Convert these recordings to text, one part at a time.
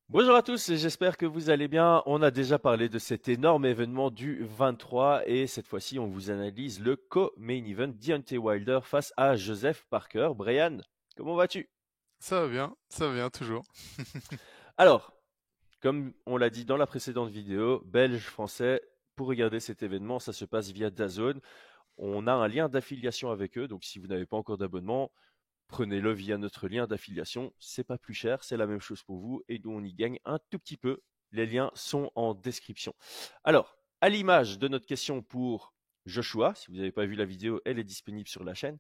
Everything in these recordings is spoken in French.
Bonjour à tous, j'espère que vous allez bien. On a déjà parlé de cet énorme événement du 23 et cette fois-ci on vous analyse le co-main event Deontay Wilder face à Joseph Parker. Brian, comment vas-tu? Ça va bien, toujours. Alors, comme on l'a dit dans la précédente vidéo, Belge, Français, pour regarder cet événement, ça se passe via DAZN. On a un lien d'affiliation avec eux, donc si vous n'avez pas encore d'abonnement, prenez-le via notre lien d'affiliation. C'est pas plus cher, c'est la même chose pour vous et nous on y gagne un tout petit peu. Les liens sont en description. Alors, à l'image de notre question pour Joshua, si vous n'avez pas vu la vidéo, elle est disponible sur la chaîne.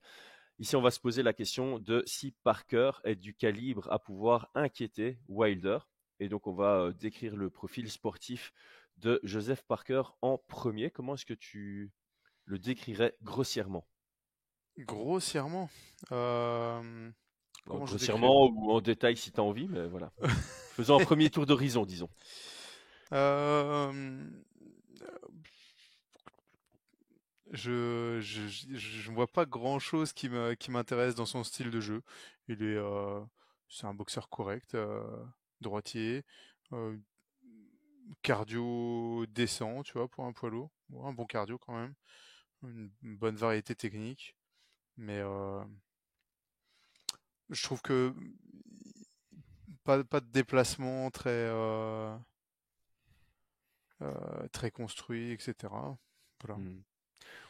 Ici, on va se poser la question de si Parker est du calibre à pouvoir inquiéter Wilder. Et donc, on va décrire le profil sportif de Joseph Parker en premier. Comment est-ce que tu le décrirais grossièrement? Grossièrement, euh, Bon, comment je décrirais? grossièrement ou en détail si tu as envie, mais voilà. Faisons un premier tour d'horizon, disons. Euh, je ne vois pas grand-chose qui m'intéresse dans son style de jeu. Il est, euh, c'est un boxeur correct, droitier, euh, cardio décent, tu vois, pour un poids lourd. Ouais, un bon cardio quand même, une bonne variété technique, mais je trouve que pas de déplacement très construit, etc. Voilà. Hmm.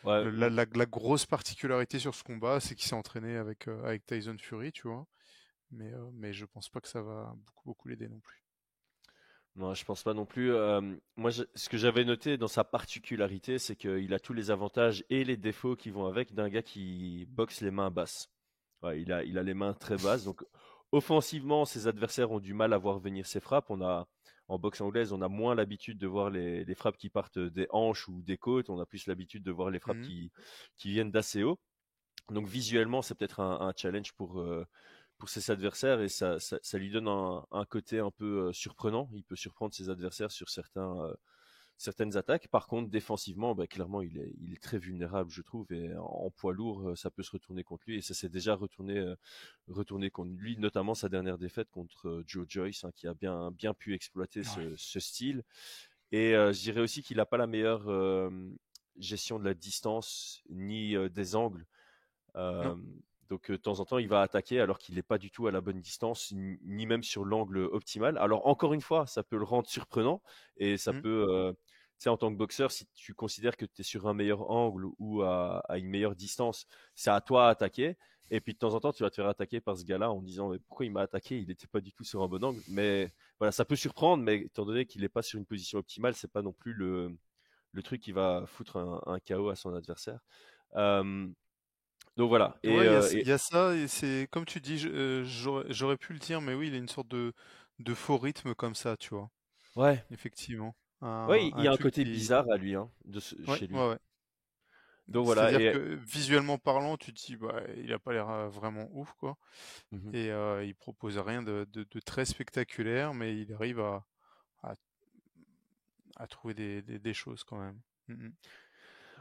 Ouais, La grosse particularité sur ce combat, c'est qu'il s'est entraîné avec Tyson Fury, tu vois. Mais je pense pas que ça va beaucoup l'aider non plus. non, je pense pas non plus. Moi, ce que j'avais noté dans sa particularité, c'est qu'il a tous les avantages et les défauts qui vont avec d'un gars qui boxe les mains basses. Ouais, il a les mains très basses, donc offensivement, ses adversaires ont du mal à voir venir ses frappes. En boxe anglaise, on a moins l'habitude de voir les frappes qui partent des hanches ou des côtes. On a plus l'habitude de voir les frappes Mhm. qui viennent d'assez haut. Donc visuellement, c'est peut-être un challenge pour ses adversaires et ça lui donne un côté un peu surprenant. Il peut surprendre ses adversaires sur certaines attaques. Par contre, défensivement, bah, clairement, il est très vulnérable, je trouve. Et en poids lourd, ça peut se retourner contre lui. Et ça s'est déjà retourné contre lui, notamment sa dernière défaite contre Joe Joyce, hein, qui a bien pu exploiter Ouais. ce style. Et je dirais aussi qu'il n'a pas la meilleure gestion de la distance ni des angles. Non. Euh, donc de temps en temps, il va attaquer alors qu'il n'est pas du tout à la bonne distance, ni même sur l'angle optimal. Alors encore une fois, ça peut le rendre surprenant et ça Mhm. peut, tu sais, en tant que boxeur, si tu considères que tu es sur un meilleur angle ou à une meilleure distance, c'est à toi à attaquer. Et puis de temps en temps, tu vas te faire attaquer par ce gars-là en disant mais pourquoi il m'a attaqué? Il n'était pas du tout sur un bon angle. Mais voilà, ça peut surprendre, mais étant donné qu'il n'est pas sur une position optimale, c'est pas non plus le truc qui va foutre un KO à son adversaire. Euh, donc voilà. Ouais, il y a ça, et c'est comme tu dis, j'aurais pu le dire, mais oui, il a une sorte de faux rythme comme ça, tu vois. Ouais, Effectivement. ouais, il y Un a un truc côté qui. bizarre à lui, hein, Ouais, chez lui. ouais, ouais. Donc voilà, C'est-à-dire et que visuellement parlant, tu te dis, bah, il a pas l'air vraiment ouf, quoi. mhm. Et il propose rien de très spectaculaire, mais il arrive à, à trouver des choses quand même. Mhm.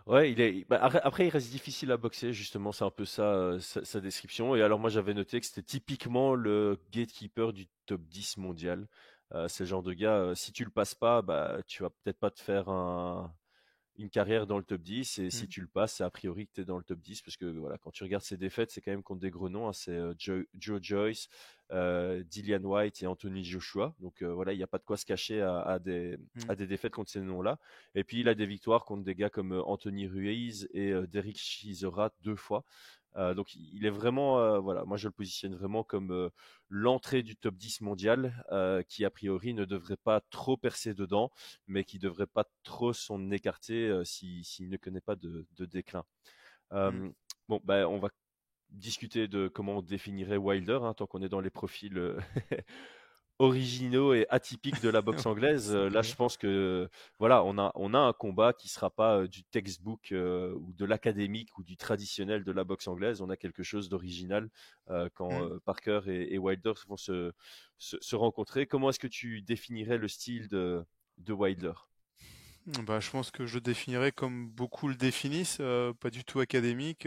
Ouais, bah, après, il reste difficile à boxer, justement, c'est un peu ça, sa description. Et alors moi j'avais noté que c'était typiquement le gatekeeper du top 10 mondial. C'est le genre de gars, si tu le passes pas, bah tu vas peut-être pas te faire une carrière dans le top 10 et si Mhm. tu le passes, c'est a priori que tu es dans le top 10 parce que voilà, quand tu regardes ses défaites, c'est quand même contre des gros noms, hein, c'est Joe Joyce, Dillian White et Anthony Joshua. Donc voilà, il n'y a pas de quoi se cacher Mhm. à des défaites contre ces noms-là. Et puis il a des victoires contre des gars comme Anthony Ruiz et Derek Chisora deux fois. Donc il est vraiment, voilà, moi je le positionne vraiment comme l'entrée du top 10 mondial, qui a priori ne devrait pas trop percer dedans mais qui devrait pas trop s'en écarter s'il ne connaît pas de déclin. Mhm. Euh, bon, ben, on va discuter de comment on définirait Wilder, hein, tant qu'on est dans les profils originaux et atypiques de la boxe anglaise. C'est Là, je clair. pense que voilà, on a un combat qui sera pas du textbook ou de l'académique ou du traditionnel de la boxe anglaise. On a quelque chose d'original quand Mhm. Parker et Wilder vont se rencontrer. Comment est-ce que tu définirais le style de Wilder? Bah, je pense que je le définirais comme beaucoup le définissent, pas du tout académique.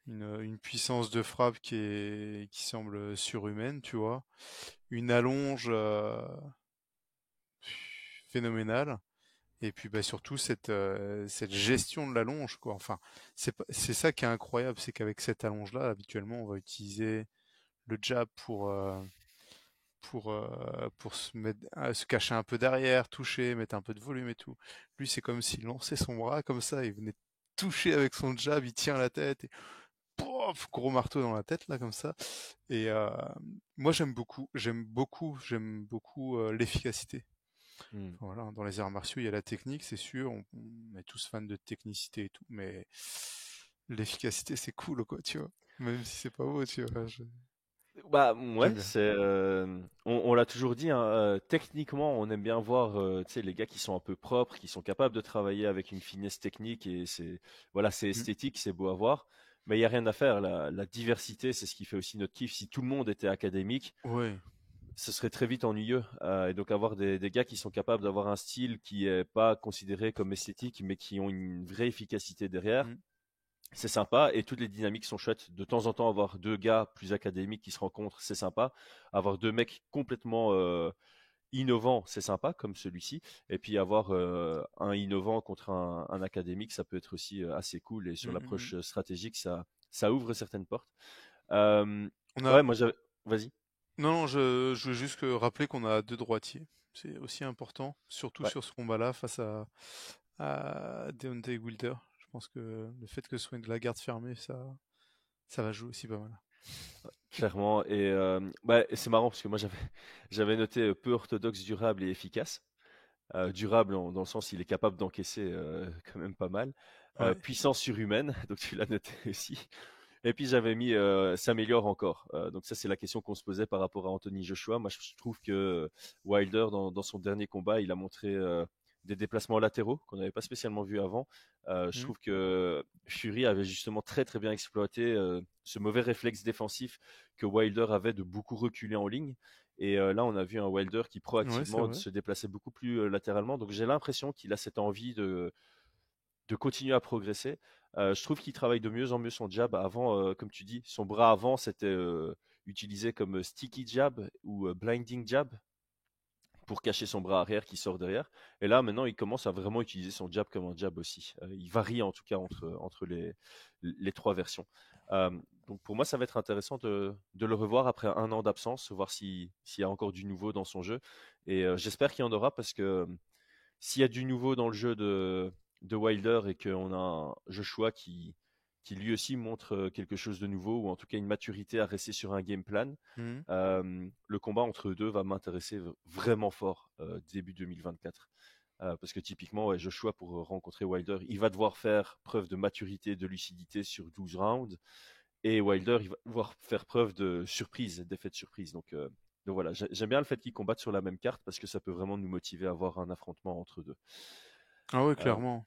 une puissance de frappe qui semble surhumaine, tu vois. Une allonge phénoménale. Et puis bah, surtout cette gestion de l'allonge, quoi. Enfin, c'est ça qui est incroyable, c'est qu'avec cette allonge-là, habituellement, on va utiliser le jab pour se cacher un peu derrière, toucher, mettre un peu de volume et tout. Lui, c'est comme s'il lançait son bras comme ça, il venait toucher avec son jab, il tient la tête et pof, gros marteau dans la tête là comme ça. Et moi, j'aime beaucoup l'efficacité. Hmm. Enfin, voilà, dans les arts martiaux, il y a la technique, c'est sûr, on est tous fans de technicité et tout, mais l'efficacité, c'est cool, quoi, tu vois. Même si c'est pas beau, tu vois. Bah J'aime ouais, bien. on l'a toujours dit, hein, techniquement, on aime bien voir, tu sais, les gars qui sont un peu propres, qui sont capables de travailler avec une finesse technique et voilà, c'est Mm. esthétique, c'est beau à voir. Mais il y a rien à faire. La diversité, c'est ce qui fait aussi notre kiff. Si tout le monde était académique, Ouais. ce serait très vite ennuyeux. Et donc avoir des gars qui sont capables d'avoir un style qui est pas considéré comme esthétique, mais qui ont une vraie efficacité derrière, Mm. c'est sympa. Et toutes les dynamiques sont chouettes. De temps en temps, avoir deux gars plus académiques qui se rencontrent, c'est sympa. Avoir deux mecs complètement innovants, c'est sympa, comme celui-ci. Et puis avoir un innovant contre un académique, ça peut être aussi assez cool. Et Mm, sur mm, mm. l'approche stratégique, ça ouvre certaines portes. Euh, On a... ouais, moi j'avais. Vas-y. Non, non, je veux juste rappeler qu'on a deux droitiers. C'est aussi important, surtout Ouais. sur ce combat-là face à Deontay Wilder. Je pense que le fait que ce soit de la garde fermée, ça va jouer aussi pas mal. Clairement, et bah, et c'est marrant parce que moi j'avais noté peu orthodoxe, durable et efficace. Durable dans le sens il est capable d'encaisser quand même pas mal. Ouais. Puissance surhumaine, donc tu l'as noté aussi. Et puis j'avais mis s'améliore encore. Donc ça c'est la question qu'on se posait par rapport à Anthony Joshua. Moi je trouve que Wilder dans son dernier combat il a montré des déplacements latéraux qu'on n'avait pas spécialement vu avant. Je Mm. trouve que Fury avait justement très très bien exploité ce mauvais réflexe défensif que Wilder avait de beaucoup reculer en ligne. Et là, on a vu un Wilder qui Ouais, c'est proactivement vrai. se déplaçait beaucoup plus latéralement. Donc j'ai l'impression qu'il a cette envie de continuer à progresser. Je trouve qu'il travaille de mieux en mieux son jab. Avant, comme tu dis, son bras avant, c'était utilisé comme sticky jab ou blinding jab pour cacher son bras arrière qui sort derrière. Et là, maintenant, il commence à vraiment utiliser son jab comme un jab aussi. Il varie en tout cas entre les trois versions. Euh, donc pour moi, ça va être intéressant de le revoir après un an d'absence, voir s'il y a encore du nouveau dans son jeu. Et j'espère qu'il y en aura parce que s'il y a du nouveau dans le jeu de Wilder et qu'on a un Joshua qui lui aussi montre quelque chose de nouveau ou en tout cas une maturité à rester sur un game plan, Mm. le combat entre eux deux va m'intéresser vraiment fort début 2024. Parce que typiquement, ouais, Joshua, pour rencontrer Wilder, il va devoir faire preuve de maturité, de lucidité sur 12 rounds. Et Wilder, il va devoir faire preuve de surprise, d'effet de surprise. Donc voilà, j'aime bien le fait qu'ils combattent sur la même carte parce que ça peut vraiment nous motiver à avoir un affrontement entre deux. Ah ouais, Euh, clairement.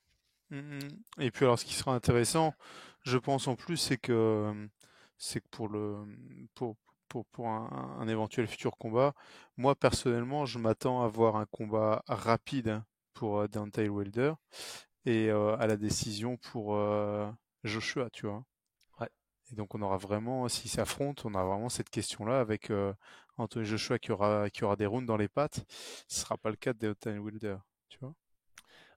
Mm, mm. Et puis alors, ce qui sera intéressant, je pense en plus, c'est que pour pour un éventuel futur combat, moi personnellement, je m'attends à voir un combat rapide pour Deontay Wilder et à la décision pour Joshua, tu vois. ouais. Et donc on aura vraiment, s'ils s'affrontent, on aura vraiment cette question-là avec Anthony Joshua qui aura des rounds dans les pattes. Ce sera pas le cas de Deontay Wilder, tu vois.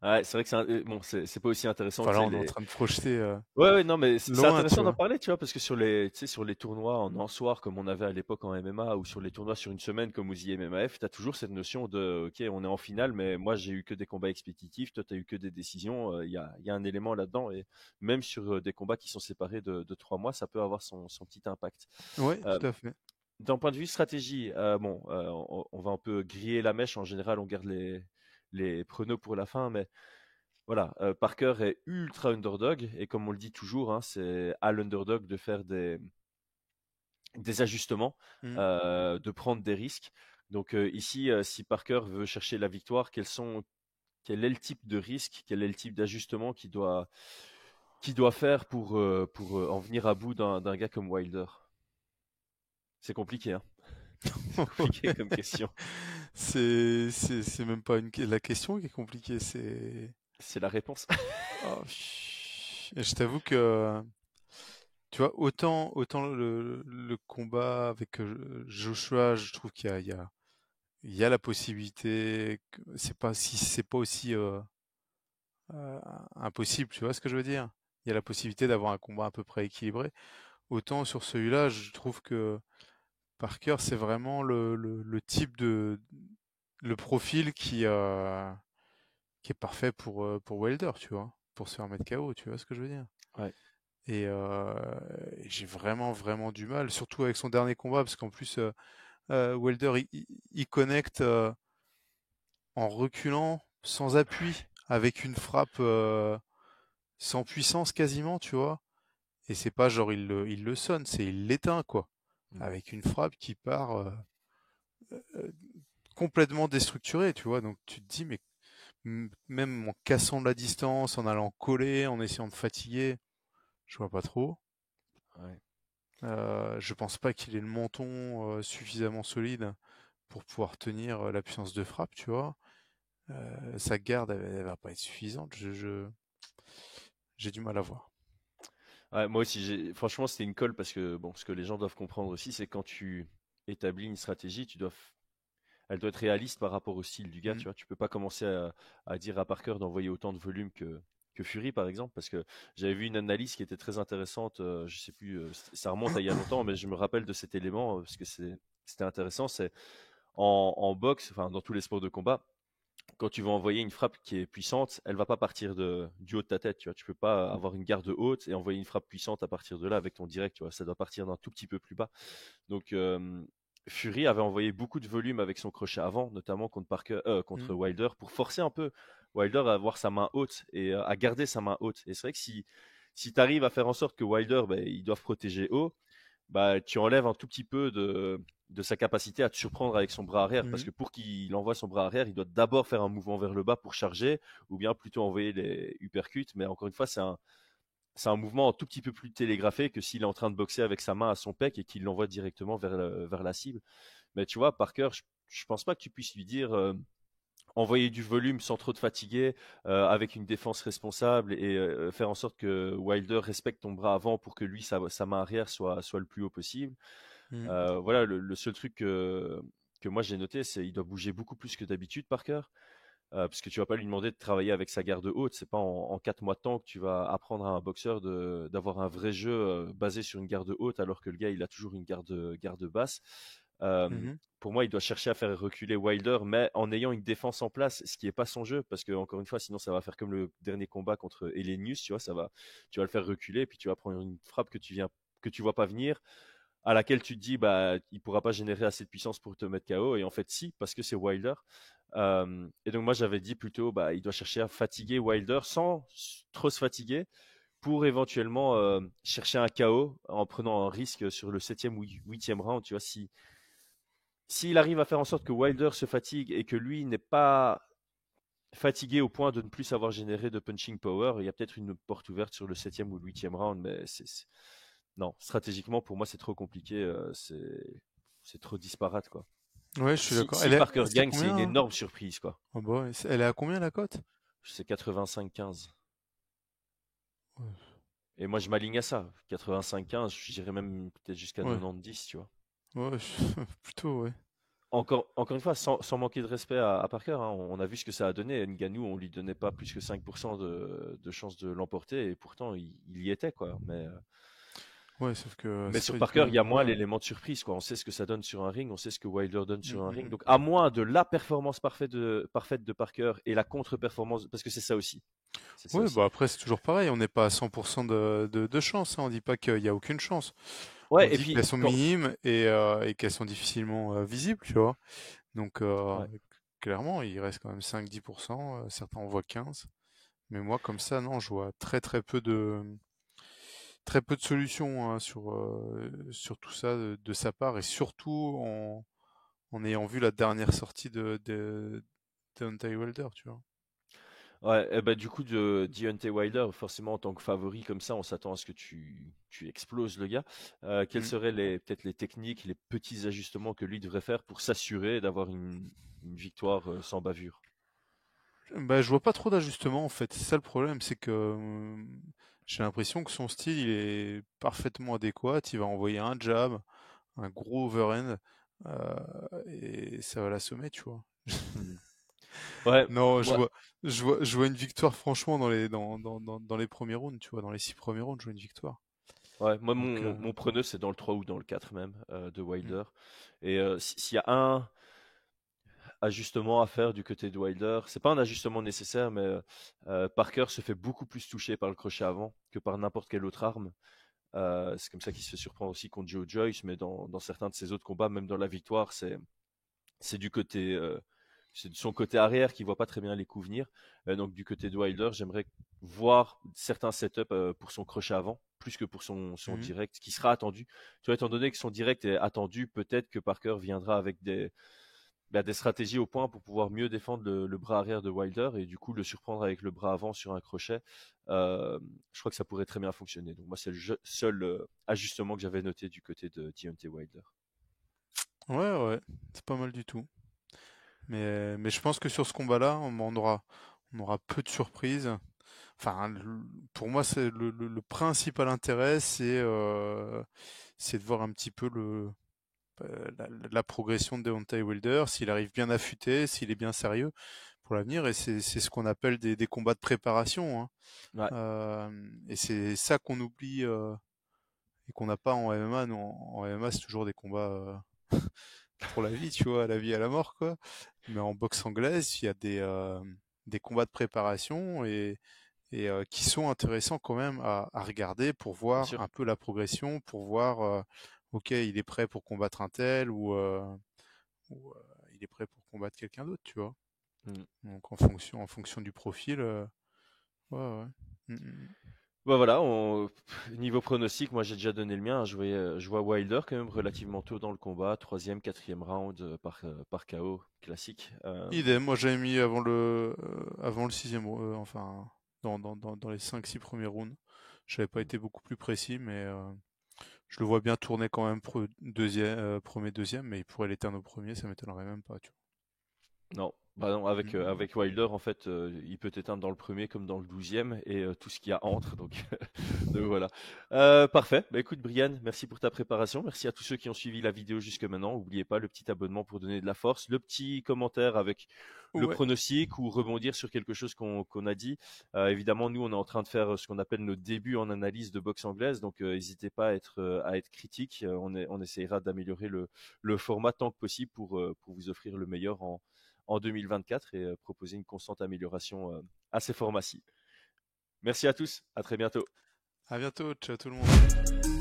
Ouais, c'est vrai que bon, c'est pas aussi intéressant, Enfin tu là, sais, on est en train de projeter Ouais, ouais, non, mais c'est loin, tu intéressant d'en vois. parler, tu vois, parce que tu sais, sur les tournois en soir, comme on avait à l'époque en MMA, ou sur les tournois sur une semaine, comme aux IMMAF, t'as toujours cette notion de, ok, on est en finale, mais moi, j'ai eu que des combats expéditifs, toi, t'as eu que des décisions, il y a un élément là-dedans, et même sur des combats qui sont séparés de 3 mois, ça peut avoir son petit impact. Ouais, Euh, tout à fait. D'un point de vue stratégie, bon, on va un peu griller la mèche, en général, on garde les pronos pour la fin, mais voilà, Parker est ultra underdog et comme on le dit toujours, hein, c'est à l'underdog de faire des ajustements, Mm. de prendre des risques. Donc ici, si Parker veut chercher la victoire, quel est le type de risque, quel est le type d'ajustement qu'il doit faire pour en venir à bout d'un gars comme Wilder? C'est compliqué, hein. C'est compliqué comme question. C'est même pas la question qui est compliquée, c'est... C'est la réponse. Oh, et je t'avoue que Tu vois, autant le combat avec Joshua, je trouve il y a la possibilité que c'est pas aussi euh, impossible, tu vois ce que je veux dire? Il y a la possibilité d'avoir un combat à peu près équilibré. Autant sur celui-là, je trouve que Parker, c'est vraiment le type le profil qui est parfait pour Wilder, tu vois, pour se faire mettre KO, tu vois ce que je veux dire? Ouais. Et j'ai vraiment du mal, surtout avec son dernier combat, parce qu'en plus, Wilder, il connecte en reculant, sans appui, avec une frappe sans puissance quasiment, tu vois. Et c'est pas genre il le sonne, c'est il l'éteint, quoi. Mm. Avec une frappe qui part euh, complètement déstructurée, tu vois. Donc tu te dis, mais même en cassant de la distance, en allant coller, en essayant de fatiguer, je vois pas trop. Ouais. Je pense pas qu'il ait le menton suffisamment solide pour pouvoir tenir la puissance de frappe, tu vois. Sa garde, elle va pas être suffisante. J'ai du mal à voir. Ouais, moi aussi, franchement, c'était une colle parce que bon, ce que les gens doivent comprendre aussi, c'est quand tu établis une stratégie, elle doit être réaliste par rapport au style du gars, Mm. tu vois. Tu peux pas commencer à dire à Parker d'envoyer autant de volume que Fury, par exemple, parce que j'avais vu une analyse qui était très intéressante. Je sais plus, ça remonte à il y a longtemps, mais je me rappelle de cet élément parce que c'était intéressant. C'est en boxe, enfin dans tous les sports de combat, quand tu vas envoyer une frappe qui est puissante, elle va pas partir du haut de ta tête, tu vois. Tu peux pas avoir une garde haute et envoyer une frappe puissante à partir de là avec ton direct, tu vois. Ça doit partir d'un tout petit peu plus bas. Donc Fury avait envoyé beaucoup de volume avec son crochet avant, notamment contre Mm. Wilder, pour forcer un peu Wilder à avoir sa main haute et à garder sa main haute. Et c'est vrai que si tu arrives à faire en sorte que Wilder, ben, ils doivent protéger haut, bah, tu enlèves un tout petit peu de sa capacité à te surprendre avec son bras arrière. Parce Mm. que pour qu'il envoie son bras arrière, il doit d'abord faire un mouvement vers le bas pour charger, ou bien plutôt envoyer les uppercuts. Mais encore une fois, c'est un mouvement un tout petit peu plus télégraphé que s'il est en train de boxer avec sa main à son pec et qu'il l'envoie directement vers la cible. Mais tu vois, Parker, je pense pas que tu puisses lui dire envoyer du volume sans trop te fatiguer, avec une défense responsable et faire en sorte que Wilder respecte ton bras avant pour que lui, sa main arrière soit le plus haut possible. Mm. Voilà, le seul truc que moi j'ai noté, c'est qu'il doit bouger beaucoup plus que d'habitude, Parker. Parce que tu vas pas lui demander de travailler avec sa garde haute. C'est pas en 4 mois de temps que tu vas apprendre à un boxeur d'avoir un vrai jeu basé sur une garde haute, alors que le gars il a toujours une garde basse. Euh, Mhm. pour moi, il doit chercher à faire reculer Wilder, mais en ayant une défense en place, ce qui est pas son jeu, parce que encore une fois, sinon ça va faire comme le dernier combat contre Helenius, tu vois, tu vas le faire reculer, puis tu vas prendre une frappe que tu vois pas venir, à laquelle tu te dis bah il pourra pas générer assez de puissance pour te mettre KO, et en fait si, parce que c'est Wilder. Et donc moi j'avais dit plutôt bah il doit chercher à fatiguer Wilder sans trop se fatiguer pour éventuellement chercher un KO en prenant un risque sur le septième ou huitième round, tu vois. S'il arrive à faire en sorte que Wilder se fatigue et que lui n'est pas fatigué au point de ne plus savoir générer de punching power, il y a peut-être une porte ouverte sur le septième ou le huitième round, mais non, stratégiquement pour moi c'est trop compliqué, c'est trop disparate quoi. Ouais, je suis d'accord. Si Parker C'est gagne, c'est une combien? Hein. énorme surprise quoi. Ah bah ouais, elle est à combien la cote? C'est 85-15. Ouais, Et moi je m'aligne à ça, 85-15, je dirais même peut-être jusqu'à ouais, 90, tu vois. ouais, plutôt, ouais. Encore une fois, sans manquer de respect à Parker, hein, on a vu ce que ça a donné. Ngannou, on lui donnait pas plus que 5% de chances de l'emporter, et pourtant il y était, quoi. Ouais, sauf que Mais c'est sur vrai Parker, il y a moins ouais. l'élément de surprise, quoi. On sait ce que ça donne sur un ring, on sait ce que Wilder donne Mm, sur un mm, ring. mm. Donc, à moins de la performance parfaite de Parker et la contre-performance, parce que c'est ça aussi. C'est ça Ouais, aussi. bah après c'est toujours pareil, on n'est pas à 100% de chance, hein. On dit pas qu'il y a aucune chance. On Ouais, et dit puis, qu'elles sont minimes et qu'elles sont difficilement visibles, tu vois. Donc ouais. clairement, il reste quand même 5-10%, certains en voient 15. Mais moi comme ça, non, je vois très peu de solutions hein, sur tout ça de sa part et surtout en ayant vu la dernière sortie de Deontay Wilder, tu vois. Ouais, et bah, du coup, de Deontay Wilder, forcément, en tant que favori comme ça, on s'attend à ce que tu exploses le gars. Quelles Mm. seraient peut-être les techniques, les petits ajustements que lui devrait faire pour s'assurer d'avoir une victoire sans bavure? Bah, je vois pas trop d'ajustements en fait. C'est ça le problème, c'est que j'ai l'impression que son style, il est parfaitement adéquat. Il va envoyer un jab, un gros overhand, et ça va l'assommer, tu vois. Mhm. Ouais, Non, moi, je vois une victoire franchement dans les premiers rounds, tu vois, dans les 6 premiers rounds, je vois une victoire. ouais, moi Donc, mon preneur c'est dans le 3 ou dans le 4 même de mm, Wilder. Et s'il y a un ajustement à faire du côté de Wilder, c'est pas un ajustement nécessaire, mais Parker se fait beaucoup plus toucher par le crochet avant que par n'importe quelle autre arme. C'est comme ça qu'il se fait surprendre aussi contre Joe Joyce, mais dans certains de ses autres combats, même dans la victoire, c'est du côté, c'est de son côté arrière qui voit pas très bien les coups venir. Donc du côté de Wilder, j'aimerais voir certains setups pour son crochet avant, plus que pour son mm, direct, qui sera attendu. Tu vois, étant donné que son direct est attendu, peut-être que Parker viendra avec des stratégies au point pour pouvoir mieux défendre le bras arrière de Wilder et du coup le surprendre avec le bras avant sur un crochet. Euh, je crois que ça pourrait très bien fonctionner. Donc moi, c'est le seul ajustement que j'avais noté du côté de Deontay Wilder. ouais, ouais, c'est pas mal du tout. Mais je pense que sur ce combat-là, on aura peu de surprises. Enfin, pour moi, c'est le principal intérêt, c'est de voir un petit peu la progression de Deontay Wilder, s'il arrive bien affûté, s'il est bien sérieux pour l'avenir. Et c'est ce qu'on appelle des combats de préparation, hein. Ouais, Et c'est ça qu'on oublie et qu'on n'a pas en MMA. Nous, en MMA, c'est toujours des combats pour la vie, tu vois, à la vie à la mort, quoi. Mais en boxe anglaise, il y a des combats de préparation et qui sont intéressants quand même à regarder pour bien voir sûr. un peu la progression, pour voir, ok, il est prêt pour combattre un tel ou il est prêt pour combattre quelqu'un d'autre, tu vois. Mm. Donc en fonction du profil, ouais, ouais. Mm, mm. Bah voilà, niveau pronostic, moi j'ai déjà donné le mien. Je vois Wilder quand même relativement tôt dans le combat, troisième, quatrième round par KO classique. Idem, moi j'avais mis avant le sixième, enfin dans les 5 6 premiers rounds. J'avais pas été beaucoup plus précis, mais je le vois bien tourner quand même deuxième, premier, deuxième, mais il pourrait l'éteindre au premier, ça m'étonnerait même pas, tu Non, bah non, vois. Mm, avec Wilder, en fait, il peut t'éteindre dans le premier comme dans le 12e et tout ce qu'il y a entre. Donc, donc voilà. Parfait. Bah écoute, Brian, merci pour ta préparation. Merci à tous ceux qui ont suivi la vidéo jusque maintenant. N'oubliez pas le petit abonnement pour donner de la force, le petit commentaire avec mm. le Ouais, pronostic ou rebondir sur quelque chose qu'on a dit. Évidemment, nous, on est en train de faire ce qu'on appelle nos débuts en analyse de boxe anglaise. Donc, n'hésitez pas à être critique. On essaiera d'améliorer le format tant que possible pour vous offrir le meilleur en 2024 et proposer une constante amélioration à ces formats-ci. Merci à tous, à très bientôt. à bientôt, ciao tout le monde.